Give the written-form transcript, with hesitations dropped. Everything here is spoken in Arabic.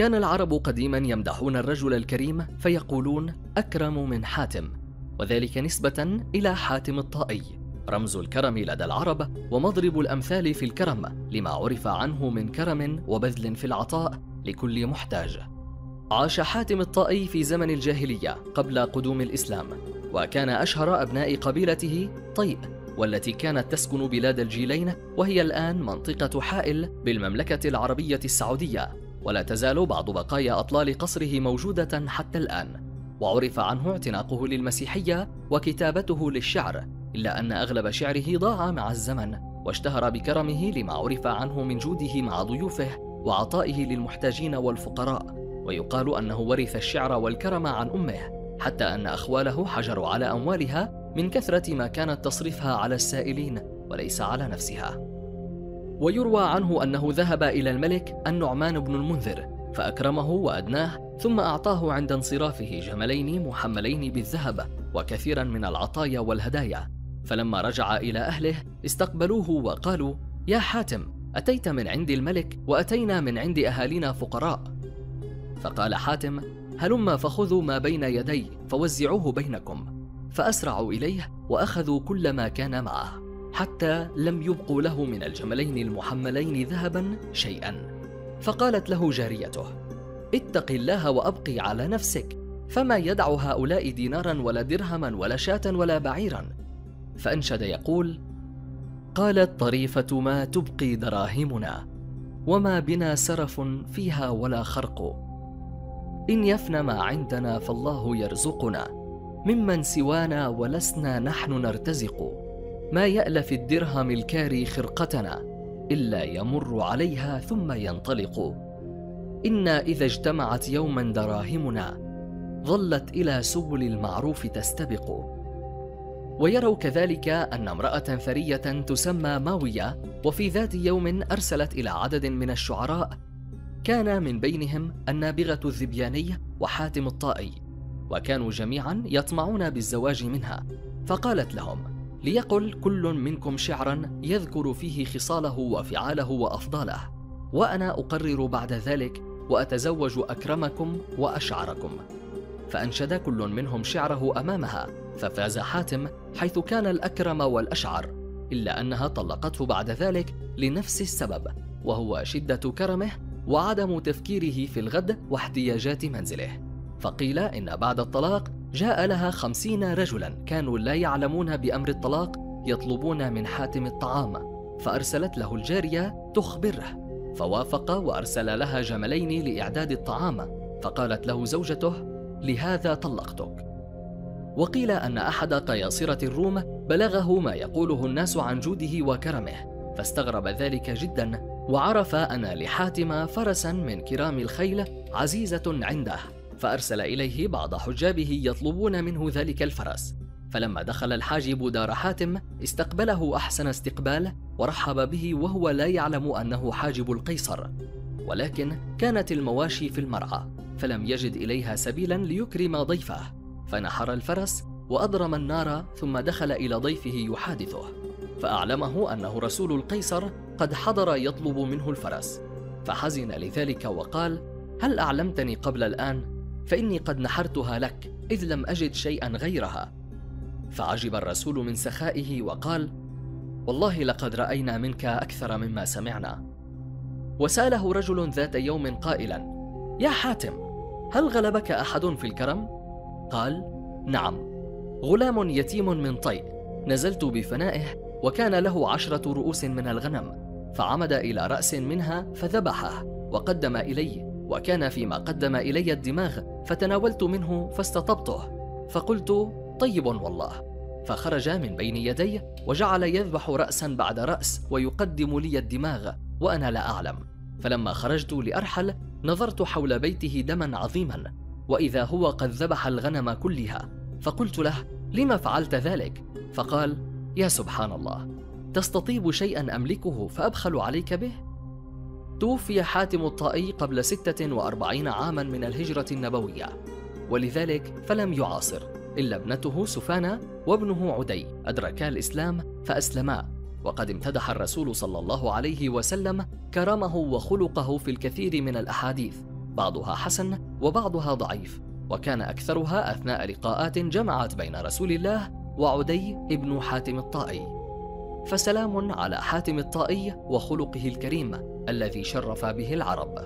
كان العرب قديما يمدحون الرجل الكريم فيقولون أكرم من حاتم، وذلك نسبة إلى حاتم الطائي، رمز الكرم لدى العرب ومضرب الأمثال في الكرم، لما عرف عنه من كرم وبذل في العطاء لكل محتاج. عاش حاتم الطائي في زمن الجاهلية قبل قدوم الإسلام، وكان أشهر أبناء قبيلته طيء، والتي كانت تسكن بلاد الجيلين، وهي الآن منطقة حائل بالمملكة العربية السعودية، ولا تزال بعض بقايا أطلال قصره موجودة حتى الآن. وعرف عنه اعتناقه للمسيحية وكتابته للشعر، إلا أن أغلب شعره ضاع مع الزمن، واشتهر بكرمه لما عرف عنه من جوده مع ضيوفه وعطائه للمحتاجين والفقراء. ويقال أنه ورث الشعر والكرم عن أمه، حتى أن أخواله حجروا على أموالها من كثرة ما كانت تصرفها على السائلين وليس على نفسها. ويروى عنه أنه ذهب إلى الملك النعمان بن المنذر فأكرمه وأدناه، ثم أعطاه عند انصرافه جملين محملين بالذهب وكثيرا من العطايا والهدايا. فلما رجع إلى أهله استقبلوه وقالوا: يا حاتم، أتيت من عند الملك وأتينا من عند أهالينا فقراء. فقال حاتم: هلما فخذوا ما بين يدي فوزعوه بينكم. فأسرعوا إليه وأخذوا كل ما كان معه، حتى لم يبقوا له من الجملين المحملين ذهبا شيئا. فقالت له جاريته: اتق الله وأبقي على نفسك، فما يدع هؤلاء دينارا ولا درهما ولا شاة ولا بعيرا. فأنشد يقول: قالت طريفة ما تبقي دراهمنا، وما بنا سرف فيها ولا خرق. إن يفن ما عندنا فالله يرزقنا، ممن سوانا ولسنا نحن نرتزق. ما يألف الدرهم الكاري خرقتنا، إلا يمر عليها ثم ينطلق. إنا إذا اجتمعت يوما دراهمنا، ظلت إلى سبل المعروف تستبق. ويروا كذلك أن امرأة ثرية تسمى ماوية وفي ذات يوم أرسلت إلى عدد من الشعراء، كان من بينهم النابغة الذبياني وحاتم الطائي، وكانوا جميعا يطمعون بالزواج منها. فقالت لهم: ليقل كل منكم شعرا يذكر فيه خصاله وفعاله وأفضاله، وأنا أقرر بعد ذلك وأتزوج أكرمكم وأشعركم. فأنشد كل منهم شعره أمامها، ففاز حاتم حيث كان الأكرم والأشعر، إلا أنها طلقته بعد ذلك لنفس السبب، وهو شدة كرمه وعدم تفكيره في الغد واحتياجات منزله. فقيل إن بعد الطلاق جاء لها 50 رجلا كانوا لا يعلمون بأمر الطلاق يطلبون من حاتم الطعام، فأرسلت له الجارية تخبره، فوافق وأرسل لها جملين لإعداد الطعام. فقالت له زوجته: لهذا طلقتك. وقيل أن أحد قياصرة الروم بلغه ما يقوله الناس عن جوده وكرمه، فاستغرب ذلك جدا، وعرف أن لحاتم فرسا من كرام الخيل عزيزة عنده، فأرسل إليه بعض حجابه يطلبون منه ذلك الفرس. فلما دخل الحاجب دار حاتم استقبله أحسن استقبال ورحب به، وهو لا يعلم أنه حاجب القيصر، ولكن كانت المواشي في المرعى فلم يجد إليها سبيلا ليكرم ضيفه، فنحر الفرس وأضرم النار، ثم دخل إلى ضيفه يحادثه، فأعلمه أنه رسول القيصر قد حضر يطلب منه الفرس، فحزن لذلك وقال: هل أعلمتني قبل الآن؟ فإني قد نحرتها لك إذ لم أجد شيئا غيرها. فعجب الرسول من سخائه وقال: والله لقد رأينا منك أكثر مما سمعنا. وسأله رجل ذات يوم قائلا: يا حاتم، هل غلبك أحد في الكرم؟ قال: نعم، غلام يتيم من طيء نزلت بفنائه، وكان له 10 رؤوس من الغنم، فعمد إلى رأس منها فذبحه وقدم إلي، وكان فيما قدم إلي الدماغ، فتناولت منه فاستطبته، فقلت: طيب والله. فخرج من بين يدي وجعل يذبح رأسا بعد رأس ويقدم لي الدماغ وأنا لا أعلم. فلما خرجت لأرحل نظرت حول بيته دما عظيما، وإذا هو قد ذبح الغنم كلها، فقلت له: لما فعلت ذلك؟ فقال: يا سبحان الله، تستطيب شيئا أملكه فأبخل عليك به؟ توفي حاتم الطائي قبل 46 عاما من الهجرة النبوية، ولذلك فلم يعاصر إلا ابنته سفانة وابنه عدي أدركا الإسلام فأسلما. وقد امتدح الرسول صلى الله عليه وسلم كرمه وخلقه في الكثير من الأحاديث، بعضها حسن وبعضها ضعيف، وكان أكثرها أثناء لقاءات جمعت بين رسول الله وعدي بن حاتم الطائي. فسلام على حاتم الطائي وخلقه الكريم الذي شرف به العرب.